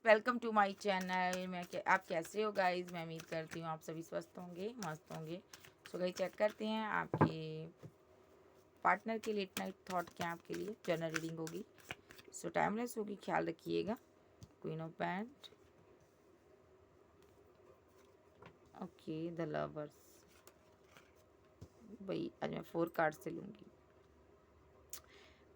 Welcome to my channel. आप कैसे हो गाइस? मैं उम्मीद करती हूँ आप सभी स्वस्थ होंगे, मस्त होंगे। सो गाइस, चेक करते हैं आपके पार्टनर के लिए नाइट थॉट क्या है आपके लिए। जर्नल रीडिंग होगी, सो टाइमलेस होगी, ख्याल रखिएगा। Queen of band, okay, the lovers. भाई आज मैं 4 कार्ड से लूँगी।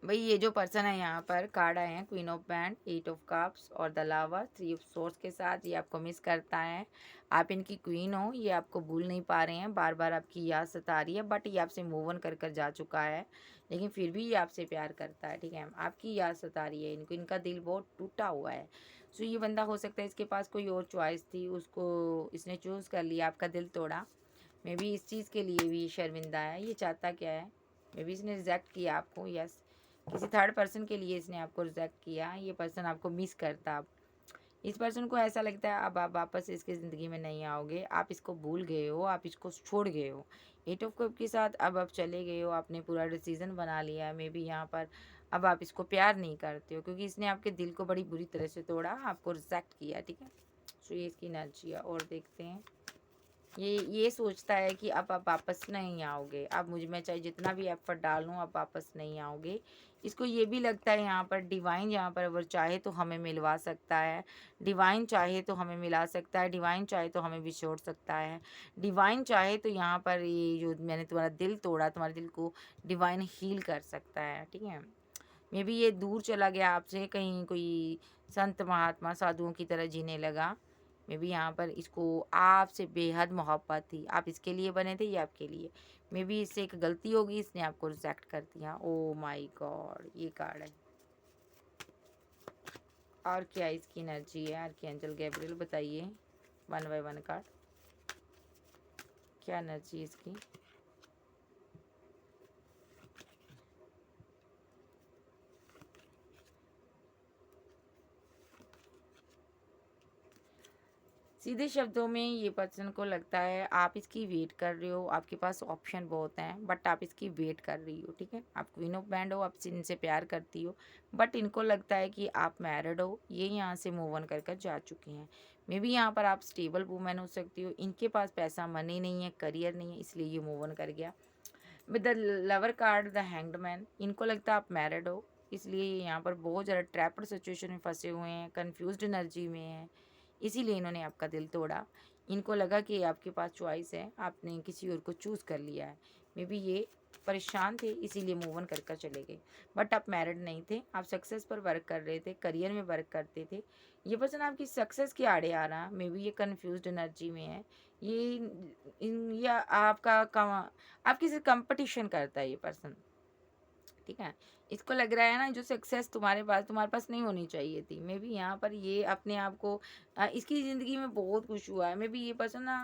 भाई ये जो पर्सन है, यहाँ पर कार्ड आए हैं queen of band, 8 of cups और द लवर, 3 ऑफ सोर्स के साथ। ये आपको मिस करता है। आप इनकी क्वीन हो, ये आपको भूल नहीं पा रहे हैं, बार बार आपकी याद सता रही है। बट ये आपसे मूव ऑन कर कर जा चुका है, लेकिन फिर भी ये आपसे प्यार करता है। ठीक है, आपकी याद सता रही है इनको, इनका दिल बहुत टूटा हुआ है। सो ये बंदा हो सकता है इसके पास कोई और चॉइस थी, उसको इसने चूज़ कर लिया, आपका दिल तोड़ा। मे बी इस चीज़ के लिए भी शर्मिंदा है। ये चाहता क्या है? मे बी इसने रिजेक्ट किया आपको। यस, किसी थर्ड पर्सन के लिए इसने आपको रिजेक्ट किया। ये पर्सन आपको मिस करता। अब इस पर्सन को ऐसा लगता है अब आप वापस इसकी ज़िंदगी में नहीं आओगे, आप इसको भूल गए हो, आप इसको छोड़ गए हो। 8 ऑफ कप के साथ अब आप चले गए हो, आपने पूरा डिसीजन बना लिया है। मे बी यहाँ पर अब आप इसको प्यार नहीं करते हो, क्योंकि इसने आपके दिल को बड़ी बुरी तरह से तोड़ा, आपको रिजेक्ट किया। ठीक है, सो ये इसकी एनर्जी है। और देखते हैं, ये सोचता है कि अब आप वापस नहीं आओगे, अब मुझ में चाहे जितना भी एफर्ट डालूं, अब वापस नहीं आओगे। इसको ये भी लगता है यहाँ पर डिवाइन, यहाँ पर अगर चाहे तो हमें मिलवा सकता है, डिवाइन चाहे तो हमें मिला सकता है, डिवाइन चाहे तो हमें बिछोड़ सकता है, डिवाइन चाहे तो यहाँ पर ये जो मैंने तुम्हारा दिल तोड़ा, तुम्हारे दिल को डिवाइन हील कर सकता है। ठीक है, मे बी ये दूर चला गया आपसे, कहीं कोई संत महात्मा साधुओं की तरह जीने लगा। मे बी यहाँ पर इसको आपसे बेहद मोहब्बत थी, आप इसके लिए बने थे, ये आपके लिए। मे बी इससे एक गलती होगी, इसने आपको रिजेक्ट कर दिया। ओ माय गॉड, ये कार्ड है। और क्या इसकी एनर्जी है? आर्कएंजल गैब्रियल बताइए, 1 बाय 1 कार्ड, क्या एनर्जी इसकी? सीधे शब्दों में ये पर्सन को लगता है आप इसकी वेट कर रहे हो, आपके पास ऑप्शन बहुत हैं, बट आप इसकी वेट कर रही हो। ठीक है, आप क्वीन ऑफ बैंड हो, आप इनसे प्यार करती हो, बट इनको लगता है कि आप मैरिड हो, ये यहाँ से मूव ऑन कर कर जा चुकी हैं। मे बी यहाँ पर आप स्टेबल वूमेन हो सकती हो, इनके पास पैसा मनी नहीं है, करियर नहीं है, इसलिए ये मूव ऑन कर गया। With the lover card, the hanged man, इनको लगता है आप मैरिड हो, इसलिए ये यहाँ पर बहुत ज़्यादा ट्रैप्ड सिचुएशन में फंसे हुए हैं, कन्फ्यूज्ड एनर्जी में हैं, इसीलिए इन्होंने आपका दिल तोड़ा। इनको लगा कि आपके पास चॉइस है, आपने किसी और को चूज़ कर लिया है। मे बी ये परेशान थे, इसीलिए मूव ऑन कर कर चले गए। बट आप मैरिड नहीं थे, आप सक्सेस पर वर्क कर रहे थे, करियर में वर्क करते थे। ये पर्सन आपकी सक्सेस के आड़े आ रहा, मे बी ये कन्फ्यूज्ड एनर्जी में है। ये या आपकी से कंपटीशन करता है ये पर्सन। ठीक है, इसको लग रहा है ना, जो सक्सेस तुम्हारे पास नहीं होनी चाहिए थी। मे बी यहाँ पर ये अपने आप को इसकी ज़िंदगी में बहुत कुछ हुआ है। मे बी ये पर्सन ना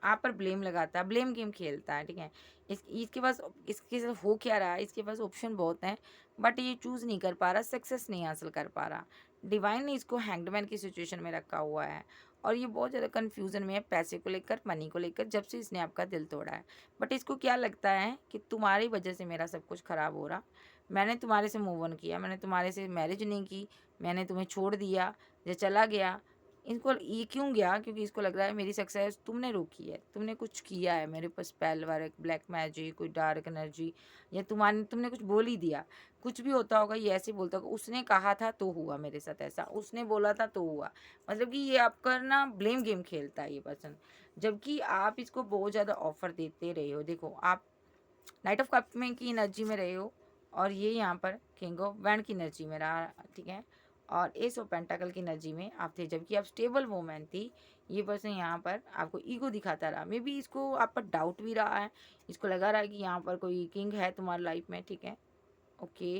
आप पर ब्लेम लगाता है, ब्लेम गेम खेलता है। ठीक है, इसके पास इसके साथ हो क्या रहा है, इसके पास ऑप्शन बहुत हैं, बट ये चूज़ नहीं कर पा रहा, सक्सेस नहीं हासिल कर पा रहा। डिवाइन ने इसको हैंगडमैन की सिचुएशन में रखा हुआ है, और ये बहुत ज़्यादा कन्फ्यूज़न में है पैसे को लेकर, मनी को लेकर, जब से इसने आपका दिल तोड़ा है। बट इसको क्या लगता है कि तुम्हारी वजह से मेरा सब कुछ ख़राब हो रहा, मैंने तुम्हारे से मूव ऑन किया, मैंने तुम्हारे से मैरिज नहीं की, मैंने तुम्हें छोड़ दिया या चला गया। इनको ये क्यों गया? क्योंकि इसको लग रहा है मेरी सक्सेस तुमने रोकी है, तुमने कुछ किया है मेरे ऊपर, स्पेल वर्क, ब्लैक मैजिक, कोई डार्क एनर्जी, या तुमने कुछ बोल ही दिया। कुछ भी होता होगा, ये ऐसे बोलता होगा, उसने कहा था तो हुआ मेरे साथ ऐसा, उसने बोला था तो हुआ। मतलब कि ये आपका ना ब्लेम गेम खेलता है ये पर्सन, जबकि आप इसको बहुत ज़्यादा ऑफर देते रहे हो। देखो, आप नाइट ऑफ कप में की एनर्जी में रहे हो, और ये यहाँ पर किंग ऑफ बैंड की एनर्जी में रहा। ठीक है, और एस ऑफ पेंटाकल की एनर्जी में आप थे, जबकि आप स्टेबल वूमेन थी। ये पर्सन यहाँ पर आपको ईगो दिखाता रहा। मे बी इसको आप पर डाउट भी रहा है, इसको लगा रहा है कि यहाँ पर कोई किंग है तुम्हारी लाइफ में। ठीक है, ओके,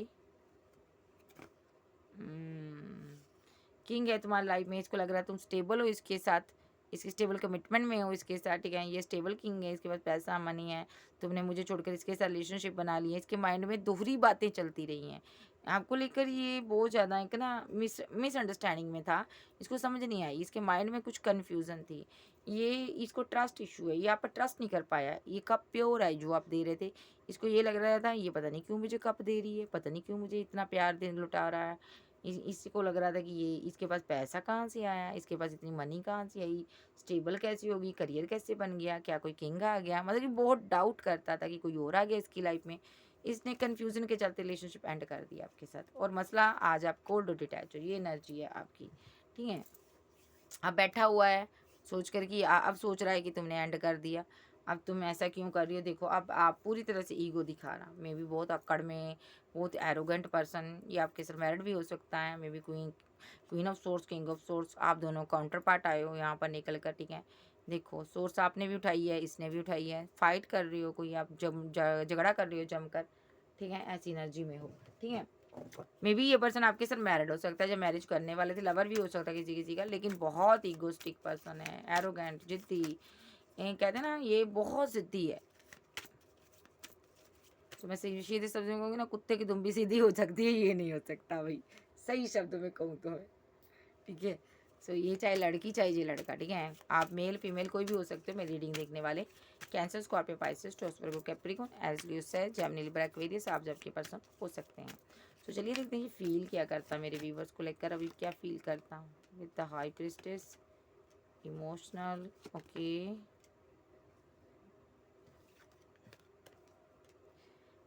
किंग है तुम्हारी लाइफ में, इसको लग रहा है तुम स्टेबल हो इसके साथ, इसकी स्टेबल कमिटमेंट में हो इसके साथ। ठीक है, ये स्टेबल किंग है, इसके पास पैसा मनी है, तुमने मुझे छोड़कर इसके साथ रिलेशनशिप बना ली है। इसके माइंड में दोहरी बातें चलती रही हैं आपको लेकर, ये बहुत ज़्यादा एक ना मिसअंडरस्टैंडिंग में था, इसको समझ नहीं आई, इसके माइंड में कुछ कन्फ्यूज़न थी। ये इसको ट्रस्ट इशू है, ये आप पर ट्रस्ट नहीं कर पाया। ये कप प्योर है जो आप दे रहे थे, इसको ये लग रहा था ये पता नहीं क्यों मुझे कप दे रही है, पता नहीं क्यों मुझे इतना प्यार दे लुटा रहा है। इसको लग रहा था कि ये इसके पास पैसा कहाँ से आया, इसके पास इतनी मनी कहाँ से आई, स्टेबल कैसी होगी, करियर कैसे बन गया, क्या कोई किंग आ गया, मतलब कि बहुत डाउट करता था कि कोई और आ गया इसकी लाइफ में। इसने कन्फ्यूजन के चलते रिलेशनशिप एंड कर दिया आपके साथ, और मसला आज आप कोल्ड डिटैच हो, ये एनर्जी है आपकी, ठीक है। अब बैठा हुआ है सोच कर कि अब सोच रहा है कि तुमने एंड कर दिया, अब तुम ऐसा क्यों कर रही हो। देखो अब आप पूरी तरह से ईगो दिखा रहा, मे बी बहुत अक्कड़ में, बहुत एरोगेंट पर्सन, ये आपके साथ मैरिड भी हो सकता है, may B queen of source, king of source, आप दोनों काउंटर पार्ट आए हो यहाँ पर निकल कर, ठीक है। देखो सोर्स आपने भी उठाई है, इसने भी उठाई है, फाइट कर रही हो, कोई आप झगड़ा कर रही हो जमकर, ठीक है, ऐसी एनर्जी में हो, ठीक है। मे बी ये पर्सन आपके साथ मैरिड हो सकता है, जब मैरिज करने वाले थे, लवर भी हो सकता है किसी किसी का, लेकिन बहुत ईगोस्टिक पर्सन है, एरोगेंट, जिद्दी, कहते हैं ना ये बहुत जिद्दी है। तो मैं सीधे शब्द में कहूँगी ना, कुत्ते की दुम भी सीधी हो सकती है, ये नहीं हो सकता भाई, सही शब्दों में कहूँ तो है, ठीक है। सो ये चाहे लड़की चाहे ये लड़का, ठीक है, आप मेल फीमेल कोई भी हो सकते हो मेरी रीडिंग देखने वाले। कैंसर, स्कॉर्पियो, पाइसेस, टॉरस, वर्गो, कैप्रिकॉर्न, एरीज, लियो, सैज, जेमिनी, लिब्रा, एक्वेरियस, आप जब के पर्सन हो सकते हैं। तो चलिए देखते हैं ये फील क्या करता है मेरे व्यूवर्स को लेकर, अभी क्या फील करता हूँ with the high priestess, emotional, okay.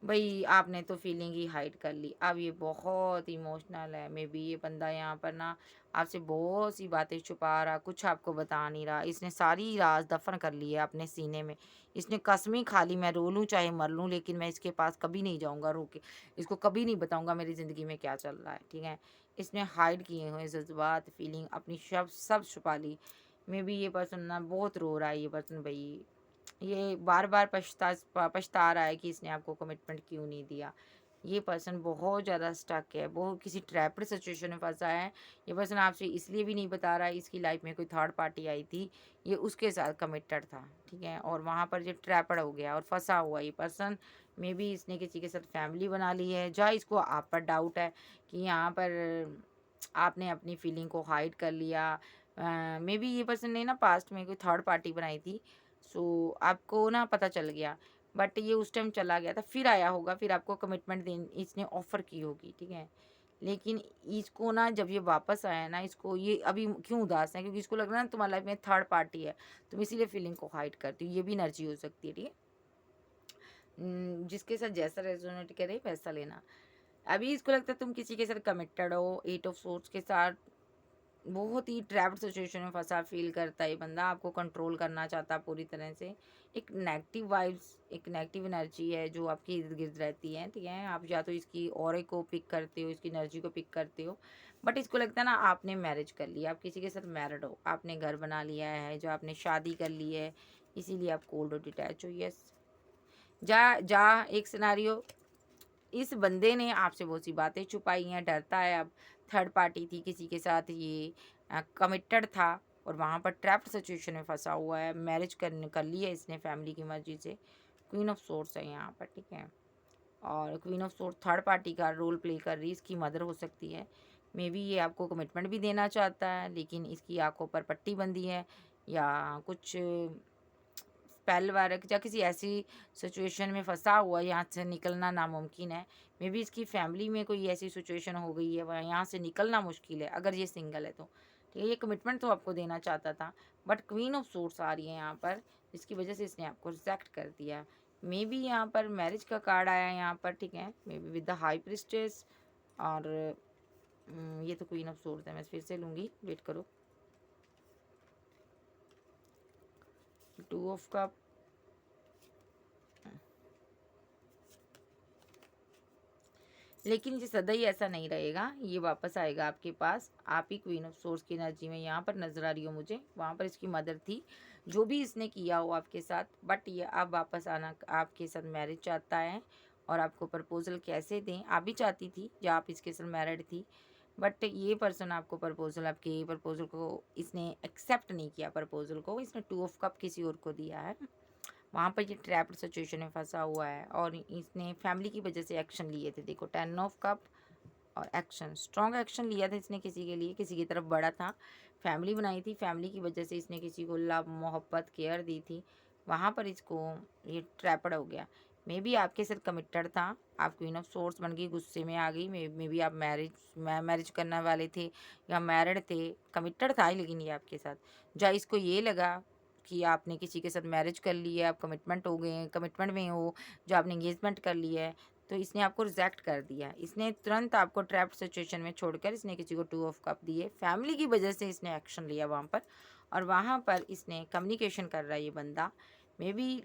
भाई आपने तो फीलिंग ही हाइड कर ली, अब ये बहुत इमोशनल है, मे बी ये बंदा यहाँ पर ना आपसे बहुत सी बातें छुपा रहा, कुछ आपको बता नहीं रहा, इसने सारी राज दफन कर ली है अपने सीने में, इसने कसमें खा ली, मैं रो लूँ चाहे मर लूँ, लेकिन मैं इसके पास कभी नहीं जाऊँगा रो के, इसको कभी नहीं बताऊँगा मेरी ज़िंदगी में क्या चल रहा है, ठीक है। इसने हाइड किए हुए जज्बात, फीलिंग अपनी सब छुपा ली। मे बी ये पर्सन ना बहुत रो रहा है, ये पर्सन भाई ये बार बार पछता रहा है कि इसने आपको कमिटमेंट क्यों नहीं दिया। ये पर्सन बहुत ज़्यादा स्टक है, बहुत किसी ट्रैप्ड सिचुएशन में फंसा है। ये पर्सन आपसे इसलिए भी नहीं बता रहा है, इसकी लाइफ में कोई थर्ड पार्टी आई थी, ये उसके साथ कमिटेड था, ठीक है, और वहाँ पर ये ट्रैपड हो गया और फंसा हुआ ये पर्सन। मे बी इसने किसी के साथ फैमिली बना ली है, जहाँ इसको आप पर डाउट है कि यहाँ पर आपने अपनी फीलिंग को हाइड कर लिया। मे बी ये पर्सन ने ना पास्ट में कोई थर्ड पार्टी बनाई थी, सो आपको ना पता चल गया, बट ये उस टाइम चला गया था, फिर आया होगा, फिर आपको कमिटमेंट देन इसने ऑफ़र की होगी, ठीक है। लेकिन इसको ना जब ये वापस आया ना, इसको ये अभी क्यों उदास है, क्योंकि इसको लग रहा है ना तुम्हारी लाइफ में थर्ड पार्टी है, तुम इसीलिए फीलिंग को हाइड करती हो, ये भी एनर्जी हो सकती है, ठीक है। जिसके साथ जैसा रेजोनेट करे वैसा लेना। अभी इसको लगता है तुम किसी के साथ कमिटेड हो, 8 ऑफ सोर्ड्स के साथ बहुत ही ट्रैप्ड सिचुएशन में फंसा फील करता है ये बंदा, आपको कंट्रोल करना चाहता है पूरी तरह से। एक नेगेटिव वाइब्स, एक नेगेटिव एनर्जी है जो आपके इर्द गिर्द रहती है, ठीक है। आप या तो इसकी ऑरे को पिक करते हो, इसकी एनर्जी को पिक करते हो, बट इसको लगता है ना आपने मैरिज कर लिया, आप किसी के साथ मैरिड हो, आपने घर बना लिया है, जो आपने शादी कर ली है, इसीलिए आप कोल्ड और डिटैच हो। यस, जा जा एक सिनारियो, इस बंदे ने आपसे बहुत सी बातें छुपाई हैं, डरता है अब, थर्ड पार्टी थी किसी के साथ, ये कमिटेड था और वहाँ पर ट्रैप्ड सिचुएशन में फंसा हुआ है, मैरिज कर ली है इसने फैमिली की मर्जी से। क्वीन ऑफ सोर्स है यहाँ पर, ठीक है, और queen of source third party का रोल प्ले कर रही है, इसकी मदर हो सकती है। मे बी ये आपको कमिटमेंट भी देना चाहता है, लेकिन इसकी आंखों पर पट्टी बंधी है, या कुछ स्पेल वर्क या किसी ऐसी सिचुएशन में फंसा हुआ, यहाँ से निकलना नामुमकिन है। मे बी इसकी फैमिली में कोई ऐसी सिचुएशन हो गई है, वह यहाँ से निकलना मुश्किल है अगर ये सिंगल है तो, ठीक है। ये कमिटमेंट तो आपको देना चाहता था, बट क्वीन ऑफ सोर्स आ रही है यहाँ पर, जिसकी वजह से इसने आपको रिजेक्ट कर दिया। मे बी यहाँ पर मैरिज का कार्ड आया है यहाँ पर, ठीक है, may be with the high priestess, और ये तो क्वीन ऑफ सोर्स है, मैं फिर से लूँगी, वेट करो। 2 ऑफ कप, लेकिन ये सदा ही ऐसा नहीं रहेगा, ये वापस आएगा आपके पास। आप ही क्वीन ऑफ सोर्स की एनर्जी में यहाँ पर नजर आ रही हो मुझे, वहाँ पर इसकी मदर थी, जो भी इसने किया हो आपके साथ, बट ये अब वापस आना आपके साथ मैरिज चाहता है। और आपको प्रपोजल कैसे दें, आप भी चाहती थी जब आप इसके साथ मैरिड थी, बट ये पर्सन आपको प्रपोजल, आपके प्रपोजल को इसने एक्सेप्ट नहीं किया, प्रपोजल को इसने 2 ऑफ कप किसी और को दिया है। वहाँ पर ये ट्रैप्ड सिचुएशन में फंसा हुआ है, और इसने फैमिली की वजह से एक्शन लिए थे। देखो 10 ऑफ कप और एक्शन, स्ट्रॉन्ग एक्शन लिया था इसने किसी के लिए, किसी की तरफ बढ़ा था, फैमिली बनाई थी, फैमिली की वजह से इसने किसी को लव, मोहब्बत, केयर दी थी, वहाँ पर इसको ये ट्रैपड हो गया। मे बी आपके साथ कमिटेड था, आप क्वीन ऑफ सोर्स बन गई, गुस्से में आ गई, मे बी आप मैरिज करने वाले थे या मैरिड थे, कमिटेड था लेकिन ये आपके साथ, या इसको ये लगा कि आपने किसी के साथ मैरिज कर ली है, आप कमिटमेंट हो गए, कमिटमेंट में हो, जो आपने एंगेजमेंट कर लिया है, तो इसने आपको रिजेक्ट कर दिया, इसने तुरंत आपको ट्रैप्ड सिचुएशन में छोड़कर इसने किसी को 2 ऑफ कप दिए, फैमिली की वजह से इसने एक्शन लिया वहाँ पर, और वहाँ पर इसने कम्युनिकेशन कर रहा है ये बंदा, मे बी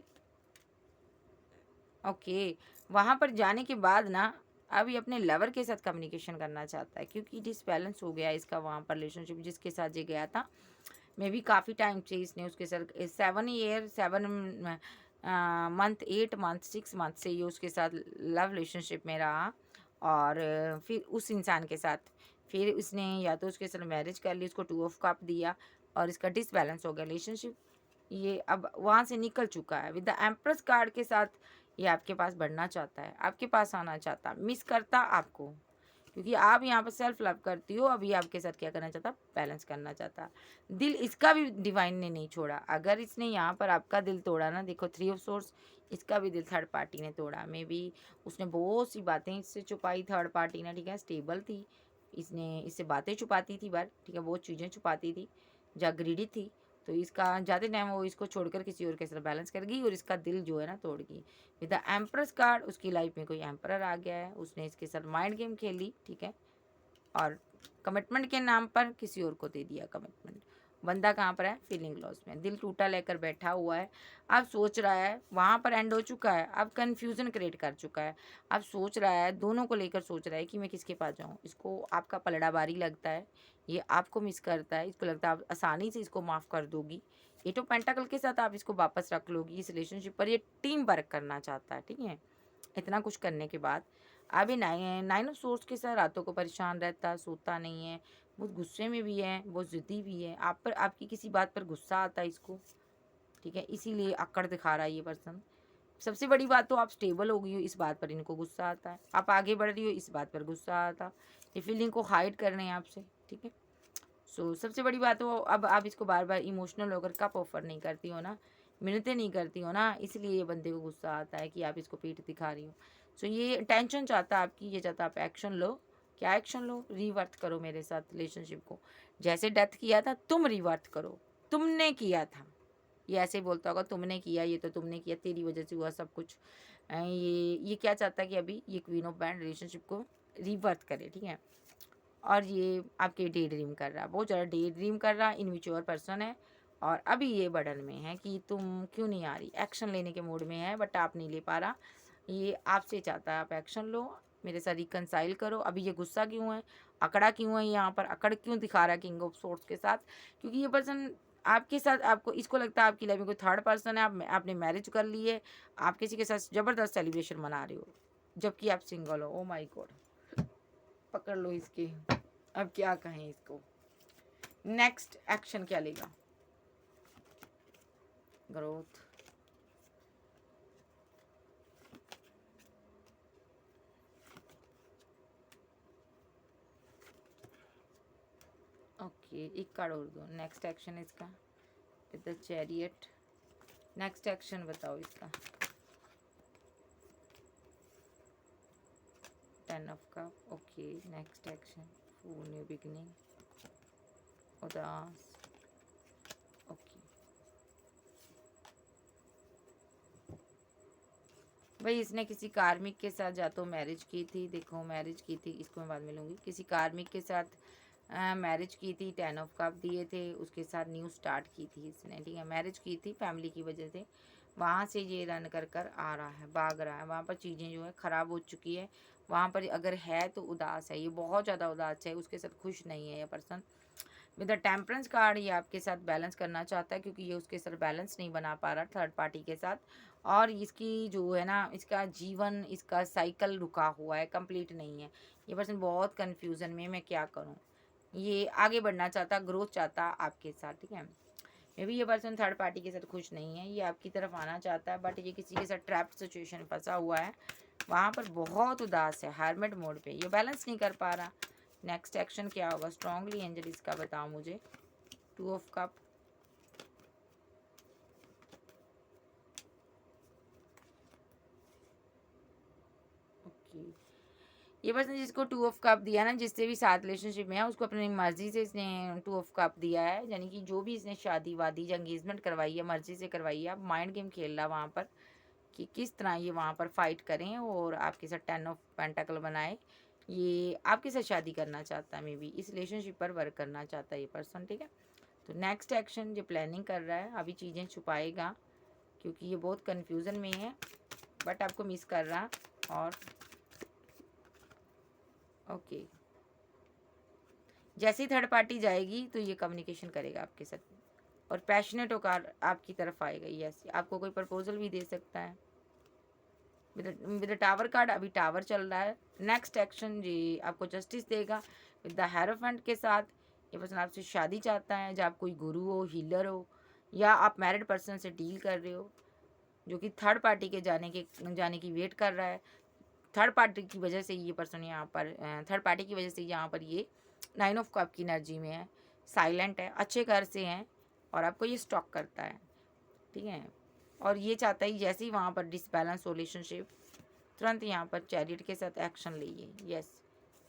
ओके, वहाँ पर जाने के बाद ना अभी अपने लवर के साथ कम्युनिकेशन करना चाहता है, क्योंकि डिसबैलेंस हो गया इसका वहाँ पर रिलेशनशिप जिसके साथ ये गया था, मे बी काफ़ी टाइम से इसने उसके साथ 7 मंथ 8 मंथ 6 मंथ से ये उसके साथ लव रिलेशनशिप में रहा, और फिर उस इंसान के साथ फिर उसने या तो उसके साथ मैरिज कर ली, उसको 2 ऑफ कप दिया, और इसका डिसबैलेंस हो गया रिलेशनशिप, ये अब वहाँ से निकल चुका है विद द एम्प्रेस कार्ड के साथ, ये आपके पास बढ़ना चाहता है, आपके पास आना चाहता, मिस करता आपको, क्योंकि आप यहाँ पर सेल्फ लव करती हो, अभी आपके साथ क्या करना चाहता, बैलेंस करना चाहता, दिल इसका भी डिवाइन ने नहीं छोड़ा, अगर इसने यहाँ पर आपका दिल तोड़ा ना, देखो 3 ऑफ सोर्स, इसका भी दिल थर्ड पार्टी ने तोड़ा, मे बी उसने बहुत सी बातें इससे छुपाई थर्ड पार्टी ने, ठीक है, स्टेबल थी, इसने इससे बातें छुपाती थी बट ठीक है, बहुत चीज़ें छुपाती थी, जा ग्रीडी थी, तो इसका ज़्यादा टाइम वो इसको छोड़कर किसी और के साथ बैलेंस कर गई, और इसका दिल जो है ना तोड़ गई विद द एम्प्रस कार्ड, उसकी लाइफ में कोई एम्प्रर आ गया है, उसने इसके साथ माइंड गेम खेली, ठीक है, और कमिटमेंट के नाम पर किसी और को दे दिया कमिटमेंट, बंदा कहाँ पर है, फीलिंग लॉस में, दिल टूटा लेकर बैठा हुआ है, अब सोच रहा है, वहाँ पर एंड हो चुका है, अब कन्फ्यूज़न क्रिएट कर चुका है, अब सोच रहा है, दोनों को लेकर सोच रहा है कि मैं किसके पास जाऊँ, इसको आपका पलड़ा बारी लगता है, ये आपको मिस करता है, इसको लगता है आप आसानी से इसको माफ़ कर दोगी, एट ऑफ पेंटाकल के साथ आप इसको वापस रख लोगी इस रिलेशनशिप पर, ये टीम वर्क करना चाहता है, ठीक है, इतना कुछ करने के बाद अभी 9 ऑफ सोर्स के साथ रातों को परेशान रहता, सोता नहीं है, बहुत गुस्से में भी है, बहुत ज़िद्दी भी है, आप पर आपकी किसी बात पर गुस्सा आता है इसको, ठीक है, इसीलिए अक्कड़ दिखा रहा है ये पर्सन, सबसे बड़ी बात तो आप स्टेबल हो गई हो, इस बात पर इनको गुस्सा आता है, आप आगे बढ़ रही हो, इस बात पर गुस्सा आता, ये फीलिंग को हाइड कर रहे हैं आपसे, ठीक है, सबसे बड़ी बात हो, अब आप इसको बार बार इमोशनल होकर कप ऑफर नहीं करती हो ना, मिन्नतें नहीं करती हो ना, इसलिए ये बंदे को गुस्सा आता है कि आप इसको पीठ दिखा रही हो, ये टेंशन चाहता है आपकी, ये चाहता है आप एक्शन लो, क्या एक्शन लो, रिवर्थ करो मेरे साथ रिलेशनशिप को, जैसे डेथ किया था तुम रिवर्थ करो, तुमने किया था, ये ऐसे बोलता होगा, तुमने किया, ये तो तुमने किया, तेरी वजह से हुआ सब कुछ, ये क्या चाहता है कि अभी ये क्वीन ऑफ बैंड रिलेशनशिप को रिवर्थ करे, ठीक है, और ये आपके डे ड्रीम कर रहा है, बहुत ज़्यादा डे ड्रीम कर रहा है, इनमेच्योर पर्सन है, और अभी ये बर्डन में है कि तुम क्यों नहीं आ रही, एक्शन लेने के मूड में है बट आप नहीं ले पा रहा, ये आपसे चाहता है आप एक्शन लो, मेरे साथ रिकनसाइल करो, अभी ये गुस्सा क्यों है, अकड़ा क्यों है, यहाँ पर अकड़ क्यों दिखा रहा है किंग ऑफ सोर्स के साथ, क्योंकि ये पर्सन आपके साथ, आपको इसको लगता है आपकी लाइफ में कोई थर्ड पर्सन है, आपने मैरिज कर ली है, आप किसी के साथ ज़बरदस्त सेलिब्रेशन मना रहे हो, जबकि आप सिंगल हो, ओ माई गॉड, पकड़ लो इसके, अब क्या कहें इसको, नेक्स्ट एक्शन क्या लेगा, ग्रोथ, ओके, एक कार्ड और दो, नेक्स्ट एक्शन इसका with the chariot, next action बताओ इसका, 10 of cup, okay, next action, new beginning, उदास, ओके, भाई इसने किसी कार्मिक के साथ या तो मैरिज की थी, देखो मैरिज की थी, इसको मैं बाद में लूँगी, किसी कार्मिक के साथ मैरिज की थी, 10 ऑफ कप दिए थे, उसके साथ न्यू स्टार्ट की थी इसने, ठीक है, मैरिज की थी फैमिली की वजह से, वहाँ से ये रन कर कर आ रहा है, भाग रहा है, वहाँ पर चीज़ें जो है ख़राब हो चुकी है, वहाँ पर अगर है तो उदास है, ये बहुत ज़्यादा उदास है, उसके साथ खुश नहीं है ये person, with the temperance card ये आपके साथ बैलेंस करना चाहता है, क्योंकि ये उसके साथ बैलेंस नहीं बना पा रहा थर्ड पार्टी के साथ, और इसकी जो है ना, इसका जीवन, इसका साइकिल रुका हुआ है, कंप्लीट नहीं है, ये पर्सन बहुत कन्फ्यूज़न में, मैं क्या करूँ, ये आगे बढ़ना चाहता, ग्रोथ चाहता आपके साथ, ठीक है, मे बी ये पर्सन थर्ड पार्टी के साथ खुश नहीं है, ये आपकी तरफ आना चाहता है, बट ये किसी के साथ ट्रैप्ड सिचुएशन में फंसा हुआ है, वहाँ पर बहुत उदास है, हार्मिट मोड पे, ये बैलेंस नहीं कर पा रहा, नेक्स्ट एक्शन क्या होगा, स्ट्रांगली एंजल इसका बताओ मुझे, 2 ऑफ कप, ये पर्सन जिसको 2 ऑफ कप दिया ना, जिससे भी साथ रिलेशनशिप में है, उसको अपनी मर्जी से इसने 2 ऑफ कप दिया है, यानी कि जो भी इसने शादी वादी या एंगेजमेंट करवाई है मर्जी से करवाई है। अब माइंड गेम खेल रहा वहाँ पर कि किस तरह ये वहाँ पर फाइट करें और आपके साथ 10 ऑफ पेंटाकल बनाए। ये आपके साथ शादी करना चाहता है, मे बी इस रिलेशनशिप पर वर्क करना चाहता है ये पर्सन, ठीक है। तो नेक्स्ट एक्शन जो प्लानिंग कर रहा है, अभी चीज़ें छुपाएगा क्योंकि ये बहुत कन्फ्यूज़न में है, बट आपको मिस कर रहा। और ओके, जैसे ही थर्ड पार्टी जाएगी तो ये कम्युनिकेशन करेगा आपके साथ और पैशनेट होकर आपकी तरफ आएगा। यस, आपको कोई प्रपोजल भी दे सकता है। विद द टावर कार्ड, अभी टावर चल रहा है। नेक्स्ट एक्शन जी आपको जस्टिस देगा विद द हेरोफेंट के साथ। ये पर्सन आपसे शादी चाहता है, जब आप कोई गुरु हो, हीलर हो, या आप मैरिड पर्सन से डील कर रहे हो जो कि थर्ड पार्टी के जाने की वेट कर रहा है। थर्ड पार्टी की वजह से ये पर्सन यहाँ पर थर्ड पार्टी की वजह से यहाँ पर ये 9 ऑफ कप की एनर्जी में है, साइलेंट है, अच्छे घर से हैं और आपको ये स्टॉक करता है, ठीक है। और ये चाहता है जैसे ही वहाँ पर डिसबैलेंस रिलेशनशिप, तुरंत यहाँ पर चैरिट के साथ एक्शन लीजिए। यस,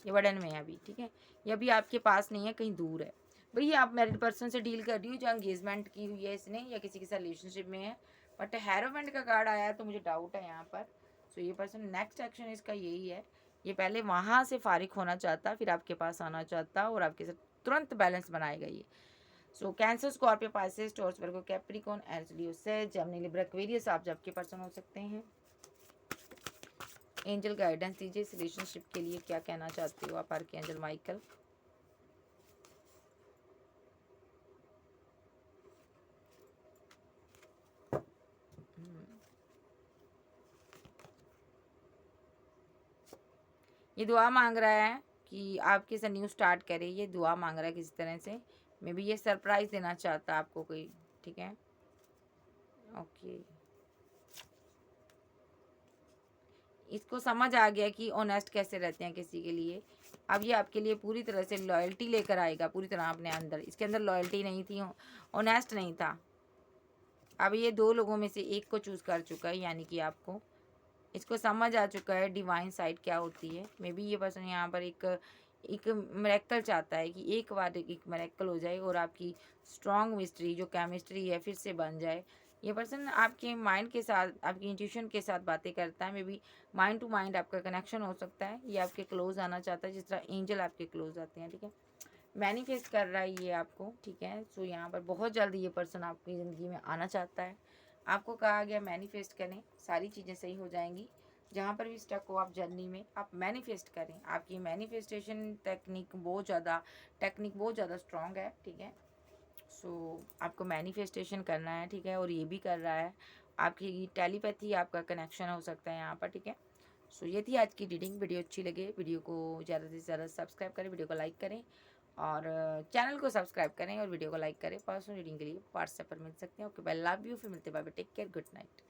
ये बर्डन में है अभी, ठीक है। ये अभी आपके पास नहीं है, कहीं दूर है। भैया आप मैरिड पर्सन से डील कर रही हो जो एंगेजमेंट की हुई है इसने, या किसी के साथ रिलेशनशिप में है, बट हेरोवेंट का कार्ड आया है तो मुझे डाउट है यहाँ पर। सो ये पर्सन नेक्स्ट एक्शन इसका यही है, ये पहले वहाँ से फारिग होना चाहता, फिर आपके पास आना चाहता और आपके साथ तुरंत बैलेंस बनाएगा ये। सो कैंसर, स्कॉर्पियो, पाइसेस, टॉरस, वर्गो, कैप्रिकॉर्न, एरीज, लियो, सेज, जेमिनी, लिब्रा, एक्वेरियस आप जब के पर्सन हो सकते हैं। एंजल गाइडेंस दीजिए इस रिलेशनशिप के लिए, क्या कहना चाहते हो आप आर्कएंजल माइकल। ये दुआ मांग रहा है कि आपके साथ न्यू स्टार्ट करे, ये दुआ मांग रहा है किसी तरह से, मे बी ये सरप्राइज देना चाहता है आपको कोई, ठीक है। ओके, इसको समझ आ गया कि ऑनेस्ट कैसे रहते हैं किसी के लिए। अब ये आपके लिए पूरी तरह से लॉयल्टी लेकर आएगा, पूरी तरह अपने अंदर। इसके अंदर लॉयल्टी नहीं थी, ऑनेस्ट नहीं था। अब ये 2 लोगों में से एक को चूज़ कर चुका है, यानी कि आपको। इसको समझ आ चुका है डिवाइन साइड क्या होती है। मे बी ये पर्सन यहाँ पर एक मिरेकल चाहता है कि एक बार एक मिरेकल हो जाए और आपकी स्ट्रॉन्ग मिस्ट्री जो केमिस्ट्री है फिर से बन जाए। ये पर्सन आपके माइंड के साथ, आपकी इंट्यूशन के साथ बातें करता है। May be mind to mind आपका कनेक्शन हो सकता है। ये आपके क्लोज आना चाहता है जिस तरह एंजल आपके क्लोज आते हैं, ठीक है। मैनिफेस्ट कर रहा है ये आपको, ठीक है। सो यहाँ पर बहुत जल्दी ये पर्सन आपकी ज़िंदगी में आना चाहता है। आपको कहा गया मैनिफेस्ट करें, सारी चीज़ें सही हो जाएंगी। जहाँ पर भी स्टक हो आप जर्नी में, आप मैनिफेस्ट करें। आपकी मैनिफेस्टेशन टेक्निक बहुत ज़्यादा स्ट्रॉन्ग है, ठीक है। सो आपको मैनिफेस्टेशन करना है, ठीक है, और ये भी कर रहा है। आपकी टेलीपैथी, आपका कनेक्शन हो सकता है यहाँ पर, ठीक है। सो ये थी आज की रीडिंग। वीडियो अच्छी लगे वीडियो को ज़्यादा से ज़्यादा सब्सक्राइब करें, वीडियो को लाइक करें और चैनल को सब्सक्राइब करें और वीडियो को लाइक करें। पर्सनल रीडिंग के लिए व्हाट्सएप पर मिल सकते हैं। Okay, bye, love you. फिर मिलते हैं, bye, take care, good night.